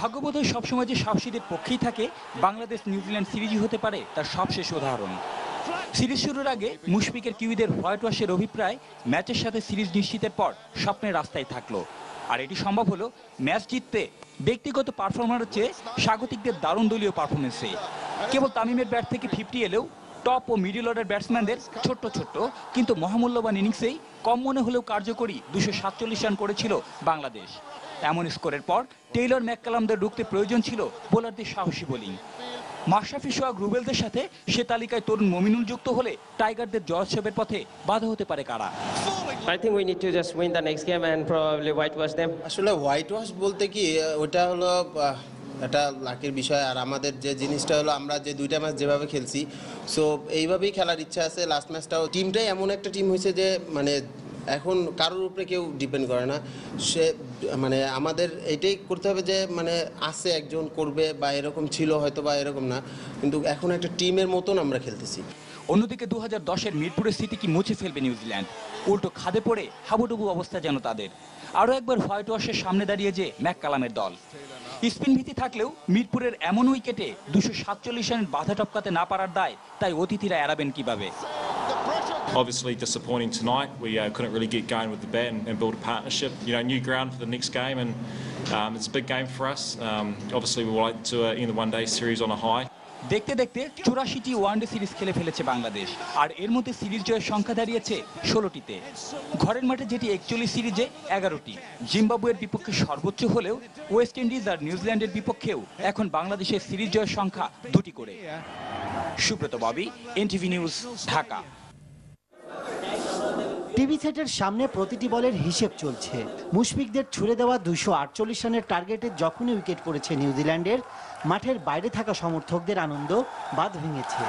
ভাগ্যবোধই সবসময় যে সাহসীদের পক্ষেই থাকে, বাংলাদেশ নিউজিল্যান্ড সিরিজই হতে পারে তার সবশেষ উদাহরণ। সিরিজ শুরুর আগে মুশফিকের কিউইদের হোয়াইট ওয়াশের অভিপ্রায় ম্যাচের সাথে সিরিজ নিশ্চিতের পর স্বপ্নের রাস্তায় থাকলো। আর এটি সম্ভব হলো ম্যাচ জিততে ব্যক্তিগত পারফরম্যান্সের চেয়ে স্বাগতিকদের দারুণ দলীয় পারফরমেন্সে। কেবল তামিমের ব্যাট থেকে 50 এলেও টপ ও মিডল অর্ডার ব্যাটসম্যানদের ছোট্ট ছোট্ট কিন্তু মহামূল্যবান ইনিংসেই কম মনে হলেও কার্যকরী 247 রান করেছিল বাংলাদেশ। এমন স্কোরের পর টেইলর ম্যাককালামদের রুখতে প্রয়োজন ছিল বোলারদের সাহসী বোলিং। মাশরাফি সোহাগ রুবেলদের সাথে সে তালিকায় তরুণ মমিনুল যুক্ত হলে টাইগারদের জয়োৎসবের পথে বাধা হতে পারে কারা? I think we need to just win the next game and probably whitewash them. আসলে হোয়াইট ওয়াশ বলতে কি, ওটা হলো একটা লাকের বিষয়। আর আমাদের যে জিনিসটা হলো, আমরা যে দুইটা ম্যাচ যেভাবে খেলছি, সো এইভাবেই খেলার ইচ্ছা আছে। লাস্ট ম্যাচটাও টিমটাই এমন একটা টিম হয়েছে যে মানে এখন কারোর উপরে কেউ ডিপেন্ড করে না। সে মানে আমাদের এইটাই করতে হবে যে মানে আছে একজন করবে, বা এরকম ছিল হয়তো বা এরকম না, কিন্তু এখন একটা টিমের মতন আমরা খেলতেছি। অন্যদিকে 2010-এর মিরপুরের স্মৃতি কি মুছে ফেলবে নিউজিল্যান্ড? উল্টো খাদে পড়ে হাবুডুবু অবস্থা যেন তাদের। আরও একবার হোয়াইট ওয়াশের সামনে দাঁড়িয়ে যে ম্যাককালামের দল। স্পিন ভীতি থাকলেও মিরপুরের এমন উইকেটে 247 রানের বাধা টপকাতে না পারার দায় তাই অতিথিরা এড়াবেন কিভাবে? Obviously disappointing tonight. We couldn't really get going with the bat and build a partnership. You know, new ground for the next game, and it's a big game for us. Obviously, we would like to end the one-day series on a high. দেখতে দেখতে 84টি one day series খেলে ফেলেছে বাংলাদেশ, আর এর মধ্যে series জয়ের সংখ্যা দাঁড়িয়েছে 16টিতে। ঘরের মাঠে যেটি 41 সিরিজে 11টি। জিম্বাবুয়ের বিপক্ষে সর্বোচ্চ হলেও ওয়েস্ট ইন্ডিজ আর নিউজিল্যান্ডের বিপক্ষেও এখন বাংলাদেশের সিরিজ জয়ের সংখ্যা 2টি করে। Subrata Bobby, NTV news, Dhaka. TV সেটের সামনে প্রতিটি বলের হিসেব চলছে। মুশফিকদের ছুড়ে দেওয়া 248 রানের টার্গেটে যখনই উইকেট পড়েছে নিউজিল্যান্ডের, মাঠের বাইরে থাকা সমর্থকদের আনন্দ বাঁধ ভেঙেছে।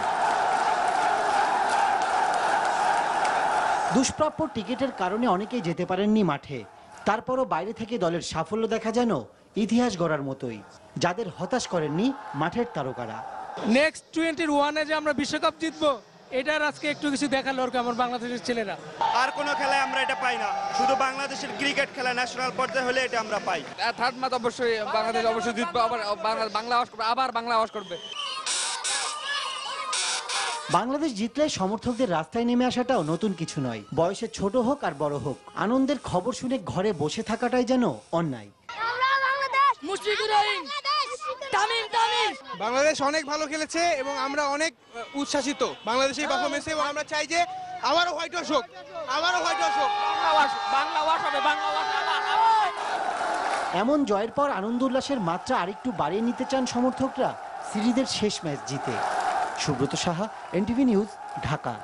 দুষ্প্রাপ্য টিকিটের কারণে অনেকেই যেতে পারেননি মাঠে। তারপরও বাইরে থেকে দলের সাফল্য দেখা যেন ইতিহাস গড়ার মতোই। যাদের হতাশ করেননি মাঠের তারকারা। নেক্সট 21-এ যে আমরা বিশ্বকাপ জিতবো, এটার আজকে একটু কিছু দেখালো আমার বাংলাদেশের ছেলেরা। আর কোনো খেলায় আমরা এটা পাই না, শুধু বাংলাদেশের ক্রিকেট খেলা ন্যাশনাল পর্যায়ে হলে এটা আমরা পাই। থার্ড ম্যাচ অবশ্যই বাংলাদেশ অবশ্যই জিতবে, আবার বাংলা আওয়াজ করবে, আবার বাংলা আওয়াজ করবে। বাংলাদেশ জিতলে সমর্থকদের রাস্তায় নেমে আসাটাও নতুন কিছু নয়। বয়সে ছোট হোক আর বড় হোক, আনন্দের খবর শুনে ঘরে বসে থাকাটাই যেন অন্যায়। বাংলাদেশ অনেক ভালো খেলেছে এবং আমরা অনেক উচ্ছ্বাসিত বাংলাদেশের পারফরমেন্সে, এবং আমরা চাই যে আবারও হোয়াইট ওয়াশ হোক, আবারও হোয়াইট ওয়াশ হোক, বাংলা ওয়াশ হবে, বাংলা ওয়াশ হবে। এমন জয়ের পর আনন্দ উল্লাসের মাত্রা আরেকটু বাড়িয়ে নিতে চান সমর্থকরা সিরিজের শেষ ম্যাচ জিতে। Subrata Saha, NTV news, Dhaka.